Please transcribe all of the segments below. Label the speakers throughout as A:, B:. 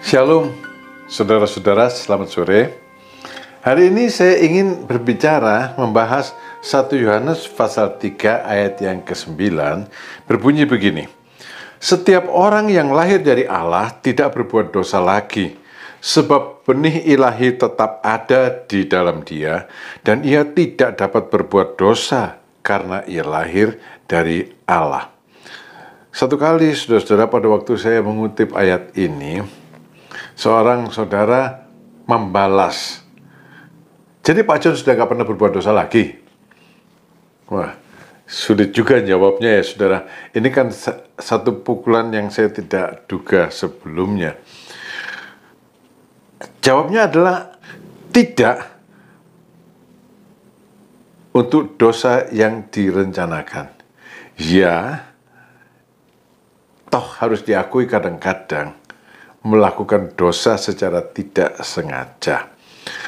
A: Shalom, saudara-saudara, selamat sore. Hari ini saya ingin berbicara membahas 1 Yohanes pasal 3 ayat yang ke-9 berbunyi begini. Setiap orang yang lahir dari Allah tidak berbuat dosa lagi, sebab benih ilahi tetap ada di dalam dia, dan ia tidak dapat berbuat dosa karena ia lahir dari Allah. Satu kali, saudara-saudara, pada waktu saya mengutip ayat ini, seorang saudara membalas, jadi Pak John sudah gak pernah berbuat dosa lagi? Wah, sulit juga jawabnya ya saudara. Ini kan satu pukulan yang saya tidak duga sebelumnya. Jawabnya adalah tidak, untuk dosa yang direncanakan. Ya, toh harus diakui kadang-kadang melakukan dosa secara tidak sengaja.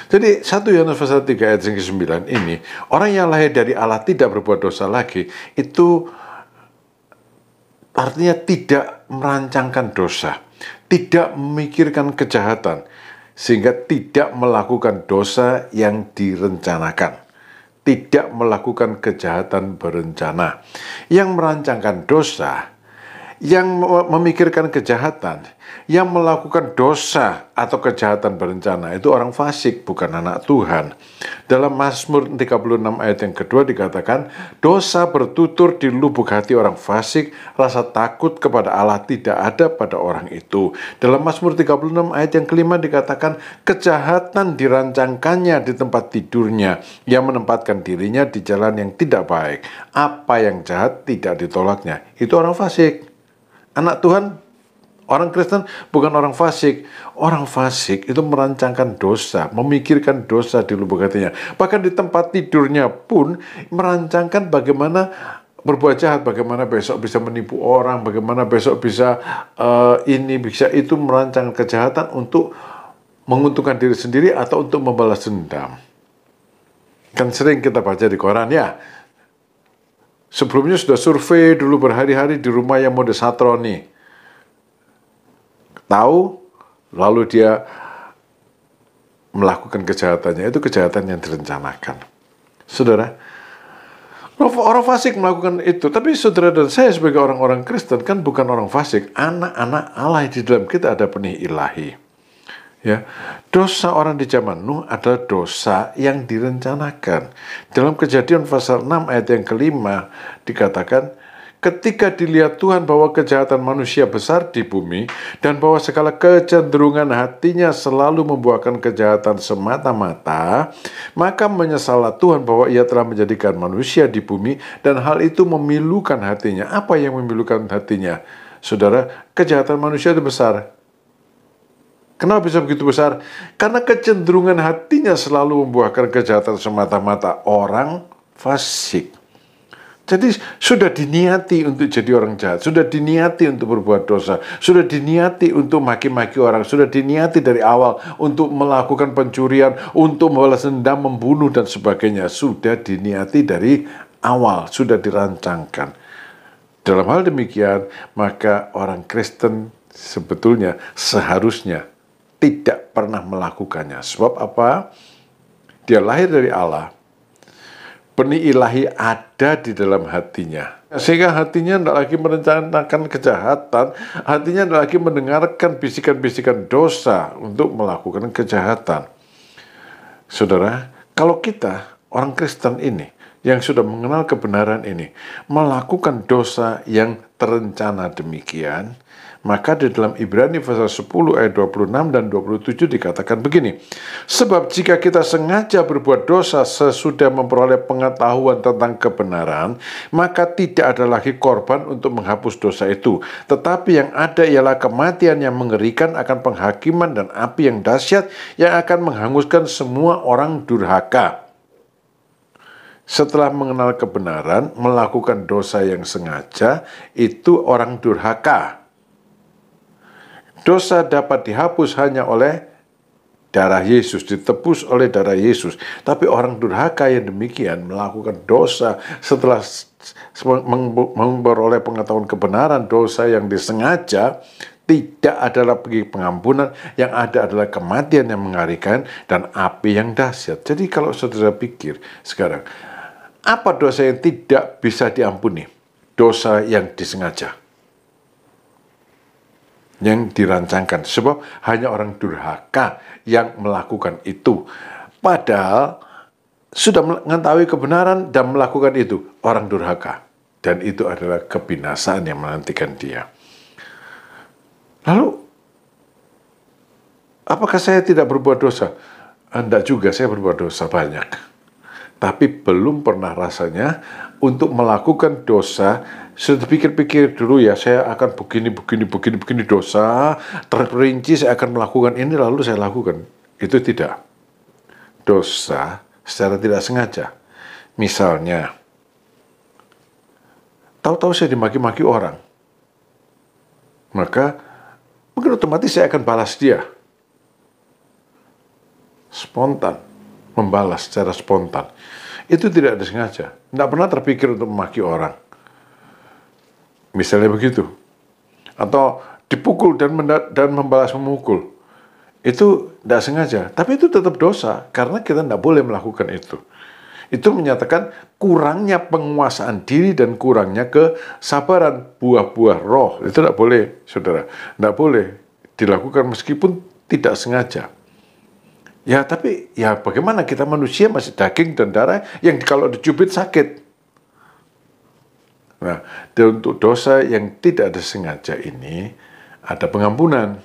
A: Jadi 1 Yohanes pasal 3 ayat yang ke-9 ini, orang yang lahir dari Allah tidak berbuat dosa lagi, itu artinya tidak merancangkan dosa, tidak memikirkan kejahatan, sehingga tidak melakukan dosa yang direncanakan, tidak melakukan kejahatan berencana. Yang merancangkan dosa, yang memikirkan kejahatan, yang melakukan dosa atau kejahatan berencana, itu orang fasik, bukan anak Tuhan. Dalam Mazmur 36 ayat yang kedua dikatakan, dosa bertutur di lubuk hati orang fasik, rasa takut kepada Allah tidak ada pada orang itu. Dalam Mazmur 36 ayat yang kelima dikatakan, kejahatan dirancangkannya di tempat tidurnya, yang menempatkan dirinya di jalan yang tidak baik. Apa yang jahat tidak ditolaknya. Itu orang fasik. Anak Tuhan, orang Kristen bukan orang fasik. Orang fasik itu merancangkan dosa, memikirkan dosa di lubuk hatinya. Bahkan di tempat tidurnya pun merancangkan bagaimana berbuat jahat, bagaimana besok bisa menipu orang, bagaimana besok bisa ini, bisa itu, merancang kejahatan untuk menguntungkan diri sendiri atau untuk membalas dendam. Kan sering kita baca di koran ya. Sebelumnya sudah survei dulu berhari-hari di rumah yang mode Satroni. Tahu, lalu dia melakukan kejahatannya. Itu kejahatan yang direncanakan. Saudara, orang fasik melakukan itu. Tapi saudara dan saya sebagai orang-orang Kristen kan bukan orang fasik. Anak-anak Allah di dalam kita ada benih ilahi. Ya, dosa orang di zaman Nuh adalah dosa yang direncanakan. Dalam Kejadian pasal 6 ayat yang kelima dikatakan, ketika dilihat Tuhan bahwa kejahatan manusia besar di bumi dan bahwa segala kecenderungan hatinya selalu membuahkan kejahatan semata-mata, maka menyesallah Tuhan bahwa ia telah menjadikan manusia di bumi dan hal itu memilukan hatinya. Apa yang memilukan hatinya? Saudara, kejahatan manusia itu besar. Kenapa bisa begitu besar? Karena kecenderungan hatinya selalu membuahkan kejahatan semata-mata. Orang fasik. Jadi sudah diniati untuk jadi orang jahat, sudah diniati untuk berbuat dosa, sudah diniati untuk maki-maki orang, sudah diniati dari awal untuk melakukan pencurian, untuk membalas dendam, membunuh dan sebagainya. Sudah diniati dari awal, sudah dirancangkan. Dalam hal demikian, maka orang Kristen sebetulnya seharusnya tidak pernah melakukannya. Sebab apa? Dia lahir dari Allah. Benih ilahi ada di dalam hatinya. Sehingga hatinya tidak lagi merencanakan kejahatan. Hatinya tidak lagi mendengarkan bisikan-bisikan dosa untuk melakukan kejahatan. Saudara, kalau kita, orang Kristen ini, yang sudah mengenal kebenaran ini, melakukan dosa yang terencana demikian, maka di dalam Ibrani pasal 10 ayat 26 dan 27 dikatakan begini. Sebab jika kita sengaja berbuat dosa sesudah memperoleh pengetahuan tentang kebenaran, maka tidak ada lagi korban untuk menghapus dosa itu. Tetapi yang ada ialah kematian yang mengerikan akan penghakiman dan api yang dahsyat yang akan menghanguskan semua orang durhaka. Setelah mengenal kebenaran, melakukan dosa yang sengaja, itu orang durhaka. Dosa dapat dihapus hanya oleh darah Yesus, ditebus oleh darah Yesus. Tapi orang durhaka yang demikian melakukan dosa setelah memperoleh pengetahuan kebenaran, dosa yang disengaja, Tidak ada lagi pengampunan, yang ada adalah kematian yang mengerikan dan api yang dahsyat. Jadi kalau saudara pikir sekarang, apa dosa yang tidak bisa diampuni? Dosa yang disengaja, yang dirancangkan. Sebab hanya orang durhaka yang melakukan itu. Padahal sudah mengetahui kebenaran dan melakukan itu, orang durhaka. Dan itu adalah kebinasaan yang menantikan dia. Lalu, apakah saya tidak berbuat dosa? Tidak juga, saya berbuat dosa banyak. Tapi belum pernah rasanya untuk melakukan dosa. Sudah pikir-pikir dulu ya, saya akan begini dosa. Terperinci saya akan melakukan ini, lalu saya lakukan. Itu tidak. Dosa secara tidak sengaja. Misalnya, tahu-tahu saya dimaki-maki orang. Maka mungkin otomatis saya akan balas dia. Spontan. Membalas secara spontan. Itu tidak disengaja. Tidak pernah terpikir untuk memaki orang. Misalnya begitu. Atau dipukul dan membalas memukul. Itu tidak sengaja. Tapi itu tetap dosa. Karena kita tidak boleh melakukan itu. Itu menyatakan kurangnya penguasaan diri dan kurangnya kesabaran, buah-buah roh. Itu tidak boleh, saudara. Tidak boleh dilakukan meskipun tidak sengaja. Ya, tapi ya bagaimana, kita manusia masih daging dan darah yang kalau dicubit sakit. Nah, dan untuk dosa yang tidak disengaja ini ada pengampunan.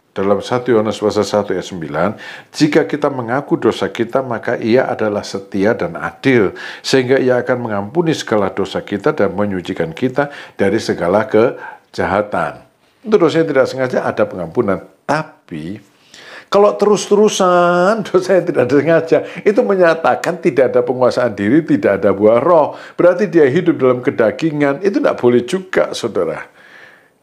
A: Dalam 1 Yohanes pasal 1 ayat 9, jika kita mengaku dosa kita, maka ia adalah setia dan adil, sehingga ia akan mengampuni segala dosa kita dan menyucikan kita dari segala kejahatan. Untuk dosa yang tidak sengaja ada pengampunan. Tapi, kalau terus-terusan dosa yang tidak sengaja, itu menyatakan tidak ada penguasaan diri, tidak ada buah roh. Berarti dia hidup dalam kedagingan. Itu tidak boleh juga, saudara.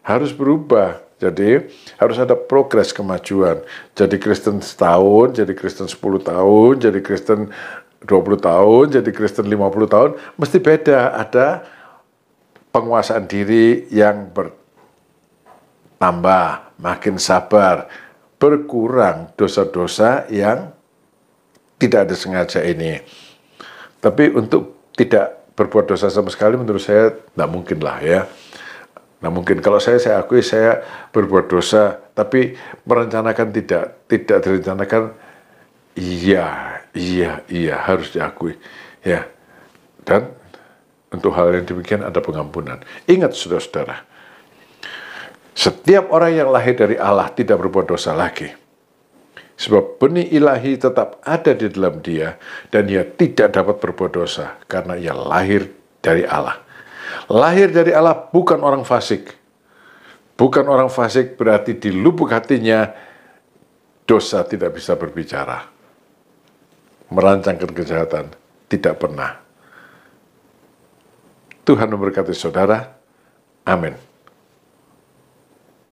A: Harus berubah. Jadi harus ada progres kemajuan. Jadi Kristen setahun, jadi Kristen 10 tahun, jadi Kristen 20 tahun, jadi Kristen 50 tahun. Mesti beda. Ada penguasaan diri yang bertambah, makin sabar, berkurang dosa-dosa yang tidak ada sengaja ini. Tapi untuk tidak berbuat dosa sama sekali menurut saya tidak mungkin lah ya. Nah mungkin kalau saya akui saya berbuat dosa, tapi merencanakan tidak direncanakan, iya harus diakui ya. Dan untuk hal yang demikian ada pengampunan. Ingat saudara-saudara, setiap orang yang lahir dari Allah tidak berbuat dosa lagi. Sebab benih ilahi tetap ada di dalam dia dan ia tidak dapat berbuat dosa karena ia lahir dari Allah. Lahir dari Allah bukan orang fasik. Bukan orang fasik berarti di lubuk hatinya dosa tidak bisa berbicara. Merancangkan kejahatan tidak pernah. Tuhan memberkati saudara. Amin.